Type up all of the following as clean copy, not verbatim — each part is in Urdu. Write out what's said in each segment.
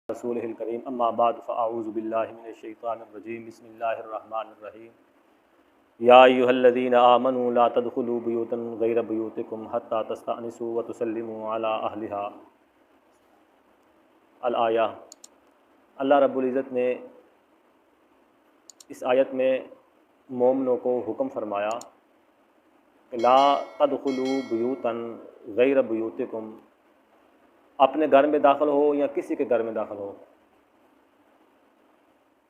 رسولہ الکریم اما بعد فاعوذ باللہ من الشیطان الرجیم بسم اللہ الرحمن الرحیم یا ایھا الذین آمنوا لا تدخلوا بیوتا غیر بیوتکم حتی تستأنسوا وتسلموا علی اہلہا الآیہ۔ اللہ رب العزت نے اس آیت میں مومنوں کو حکم فرمایا کہ لا تدخلوا بیوتا غیر بیوتکم، اپنے گھر میں داخل ہو یا کسی کے گھر میں داخل ہو،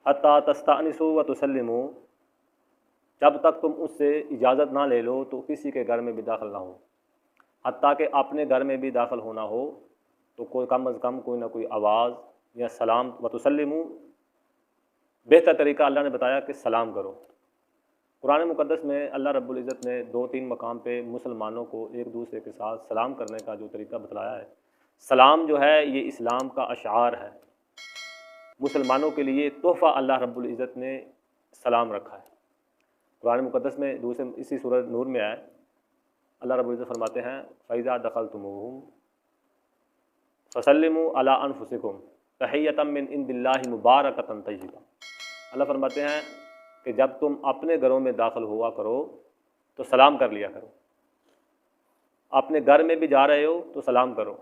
حتی تستأنسوا وتسلموا، جب تک تم اس سے اجازت نہ لے لو تو کسی کے گھر میں بھی داخل نہ ہو، حتیٰ کہ اپنے گھر میں بھی داخل ہونا ہو تو کوئی کم از کم کوئی نہ کوئی آواز یا سلام، وتسلموا بہتر طریقہ اللہ نے بتایا کہ سلام کرو۔ قرآن مقدس میں اللہ رب العزت نے 2-3 مقام پہ مسلمانوں کو ایک دوسرے کے ساتھ سلام کرنے کا جو طریقہ بتلایا ہے۔ سلام جو ہے یہ اسلام کا اشعار ہے، مسلمانوں کے لیے تحفہ اللہ رب العزت نے سلام رکھا ہے۔ قرآن مقدس میں دوسرے اسی سورہ نور میں آئے، اللہ رب العزت فرماتے ہیں فَإِذَا دَخَلْتُمُوهُمْ فَسَلِّمُوا عَلَىٰ أَنفُسِكُمْ تَحِيَّةً مِّنْ عِندِ اللَّهِ مُبَارَكَةً طَيِّبَةً۔ اللہ فرماتے ہیں کہ جب تم اپنے گھروں میں داخل ہوا کرو تو سلام کر لیا کرو، اپنے گھر میں بھی جا رہے ہو تو سلام کرو۔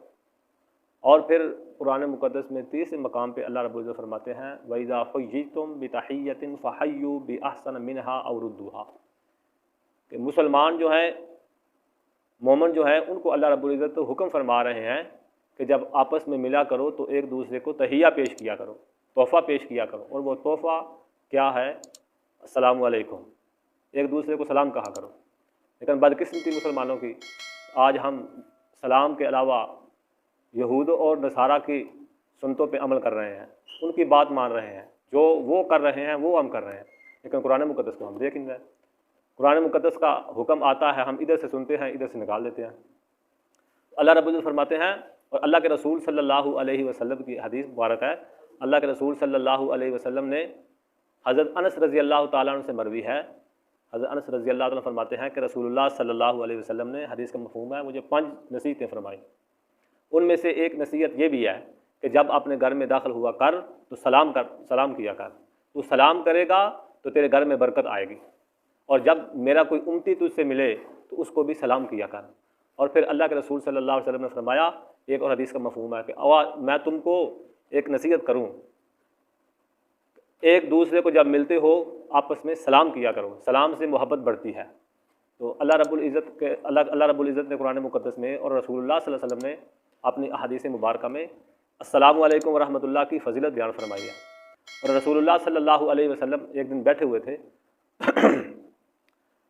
اور پھر قرآن مقدس میں تیسرے مقام پہ اللہ رب العزت فرماتے ہیں وَإِذَا حُيِّيتُم بِتَحِيَّةٍ فَحَيُّوا بِأَحْسَنَ مِنْهَا أَوْ رُدُّوهَا، کہ مسلمان جو ہیں، مومن جو ہیں، ان کو اللہ رب العزت تو حکم فرما رہے ہیں کہ جب آپس میں ملا کرو تو ایک دوسرے کو تحیہ پیش کیا کرو، تحفہ پیش کیا کرو، اور وہ تحفہ کیا ہے؟ السلام علیکم، ایک دوسرے کو سلام کہا کرو۔ لیکن بدقسمتی مسلمانوں کی، آج ہم سلام کے علاوہ یہود اور نصارہ کی سنتوں پہ عمل کر رہے ہیں، ان کی بات مان رہے ہیں، جو وہ کر رہے ہیں وہ ہم کر رہے ہیں، لیکن قرآن مقدس کو ہم دیکھ نہیں رہے۔ قرآن مقدس کا حکم آتا ہے، ہم ادھر سے سنتے ہیں ادھر سے نکال دیتے ہیں۔ اللہ رب العزت فرماتے ہیں، اور اللہ کے رسول صلی اللہ علیہ وسلم کی حدیث مبارک ہے، اللہ کے رسول صلی اللہ علیہ وسلم نے حضرت انس رضی اللہ تعالیٰ عنہ سے مروی ہے، حضرت انس رضی اللہ تعالیٰ عنہ فرماتے ہیں کہ رسول اللہ صلی اللہ علیہ وسلم نے، حدیث کا مفہوم ہے، مجھے 5 نصیحتیں فرمائیں۔ ان میں سے ایک نصیحت یہ بھی ہے کہ جب اپنے گھر میں داخل ہوا کر تو سلام کیا کر، تو سلام کرے گا تو تیرے گھر میں برکت آئے گی، اور جب میرا کوئی امتی تجھ سے ملے تو اس کو بھی سلام کیا کر۔ اور پھر اللہ کے رسول صلی اللہ علیہ وسلم نے فرمایا، ایک اور حدیث کا مفہوم ہے کہ میں تم کو ایک نصیحت کروں، ایک دوسرے کو جب ملتے ہو آپس میں سلام کیا کرو، سلام سے محبت بڑھتی ہے۔ تو اللہ رب العزت نے قرآن مقدس میں اور رسول اللہ صلی اللہ علیہ وسلم نے اپنی احادیث مبارکہ میں السلام علیکم ورحمۃ اللہ کی فضیلت بیان فرمائی ہے۔ اور رسول اللہ صلی اللہ علیہ وسلم ایک دن بیٹھے ہوئے تھے،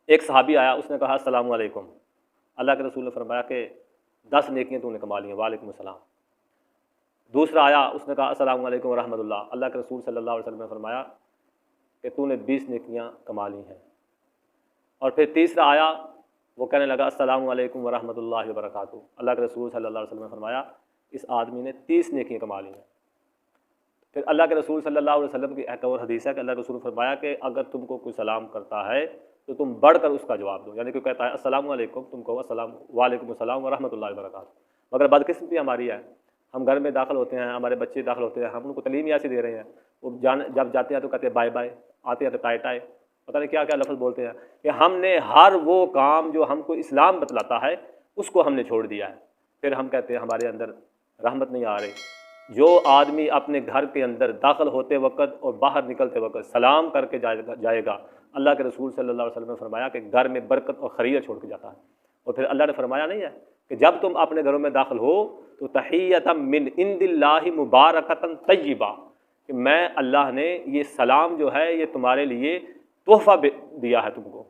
ایک صحابی آیا، اس نے کہا السلام علیکم۔ اللہ کے رسول نے فرمایا کہ 10 نیکیاں تو نے کما لی ہیں، وعلیکم السلام۔ دوسرا آیا، اس نے کہا السلام علیکم ورحمۃ اللہ۔ اللہ کے رسول صلی اللہ علیہ وسلم نے فرمایا کہ تو نے 20 نیکیاں کما لی ہیں۔ اور پھر تیسرا آیا، وہ کہنے لگا السلام علیکم ورحمۃ اللہ وبرکاتہ۔ اللہ کے رسول صلی اللہ علیہ وسلم نے فرمایا اس آدمی نے 30 نیکیاں کما لی ہیں۔ پھر اللہ کے رسول صلی اللہ علیہ وسلم کی ایک اور حدیث ہے کہ اللہ کے رسول نے فرمایا کہ اگر تم کو کوئی سلام کرتا ہے تو تم بڑھ کر اس کا جواب دو، یعنی کہ کہتا ہے السلام علیکم، تم کہو وعلیکم السلام ورحمۃ اللہ وبرکاتہ۔ مگر بدقسمتی ہماری ہے، ہم گھر میں داخل ہوتے ہیں، ہمارے بچے داخل ہوتے ہیں، ہم ان کو تعلیم ایسی دے رہے ہیں، وہ جب جاتے ہیں تو کہتے ہیں بائے بائے، آتے ہیں تو ٹائے ٹائے، پتہ نہیں کیا کیا لفظ بولتے ہیں، کہ ہم نے ہر وہ کام جو ہم کو اسلام بتلاتا ہے اس کو ہم نے چھوڑ دیا ہے۔ پھر ہم کہتے ہیں ہمارے اندر رحمت نہیں آ رہی۔ جو آدمی اپنے گھر کے اندر داخل ہوتے وقت اور باہر نکلتے وقت سلام کر کے جائے گا، اللہ کے رسول صلی اللہ علیہ وسلم نے فرمایا کہ گھر میں برکت اور خیر چھوڑ کے جاتا ہے۔ اور پھر اللہ نے فرمایا نہیں ہے کہ جب تم اپنے گھروں میں داخل ہو تو تحیۃ من عند اللہ مبارکۃ طیبہ، کہ میں اللہ نے یہ سلام جو ہے یہ تمہارے لیے تحفہ دیا ہے تم کو۔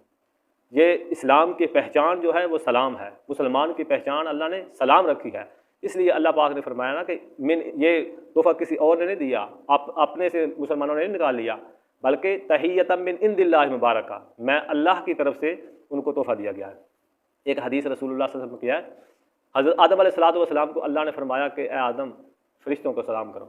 یہ اسلام کی پہچان جو ہے وہ سلام ہے، مسلمان کی پہچان اللہ نے سلام رکھی ہے۔ اس لیے اللہ پاک نے فرمایا نا کہ یہ تحفہ کسی اور نے نہیں دیا، اپنے سے مسلمانوں نے نہیں نکال لیا، بلکہ تحیۃ من عند اللہ مبارکہ، میں اللہ کی طرف سے ان کو تحفہ دیا گیا ہے۔ ایک حدیث رسول اللہ صلی اللہ علیہ وسلم کیا ہے، حضرت آدم علیہ السلام کو اللہ نے فرمایا کہ اے آدم فرشتوں کو سلام کرو۔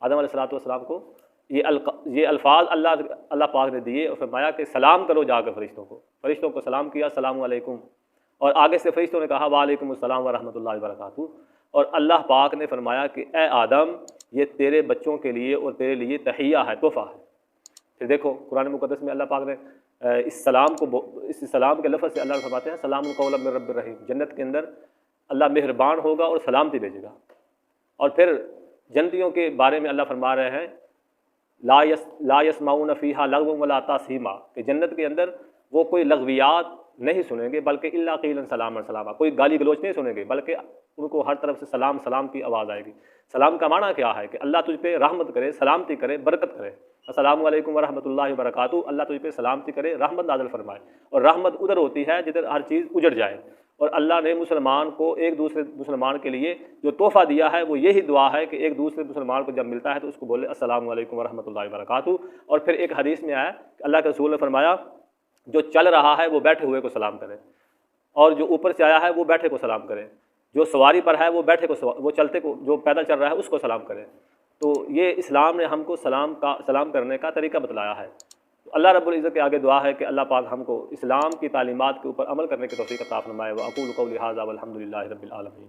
آدم علیہ السلام کو یہ الفاظ اللہ پاک نے دیے اور فرمایا کہ سلام کرو جا کر فرشتوں کو سلام کیا، السلام علیکم، اور آگے سے فرشتوں نے کہا وعلیکم السلام ورحمۃ اللہ وبرکاتہ، اور اللہ پاک نے فرمایا کہ اے آدم یہ تیرے بچوں کے لیے اور تیرے لیے تحیہ ہے، تحفہ ہے۔ پھر دیکھو قرآن مقدس میں اللہ پاک نے اس سلام کے لفظ سے اللہ فرماتے ہیں سلام قولا من رب الرحیم، جنت کے اندر اللہ مہربان ہوگا اور سلامتی بھیجے گا۔ اور پھر جنتیوں کے بارے میں اللہ فرما رہے ہیں لا یسمعون فیہا لغوا ولا تاثیما، کہ جنت کے اندر وہ کوئی لغویات نہیں سنیں گے بلکہ الا قیلا سلاما سلاما، کوئی گالی گلوچ نہیں سنیں گے بلکہ ان کو ہر طرف سے سلام سلام کی آواز آئے گی۔ سلام کا معنی کیا ہے کہ اللہ تجھ پہ رحمت کرے، سلامتی کرے، برکت کرے۔ السلام علیکم ورحمۃ اللہ وبرکاتہ، اللہ تجھ پہ سلامتی کرے، رحمت نازل فرمائے۔ اور رحمت ادھر ہوتی ہے جدھر ہر چیز اجڑ جائے، اور اللہ نے مسلمان کو ایک دوسرے مسلمان کے لیے جو تحفہ دیا ہے وہ یہی دعا ہے کہ ایک دوسرے مسلمان کو جب ملتا ہے تو اس کو بولے السلام علیکم ورحمۃ اللہ وبرکاتہ۔ اور پھر ایک حدیث میں آیا کہ اللہ کے رسول نے فرمایا جو چل رہا ہے وہ بیٹھے ہوئے کو سلام کرے، اور جو اوپر سے آیا ہے وہ بیٹھے کو سلام کرے، جو سواری پر ہے وہ بیٹھے کو وہ چلتے کو، جو پیدل چل رہا ہے اس کو سلام کرے۔ تو یہ اسلام نے ہم کو سلام کرنے کا طریقہ بتلایا ہے۔ اللہ رب العزت کے آگے دعا ہے کہ اللہ پاک ہم کو اسلام کی تعلیمات کے اوپر عمل کرنے کی توفیق عطا فرمائے۔ وأقول قولی ھذا والحمد للہ رب العالمین۔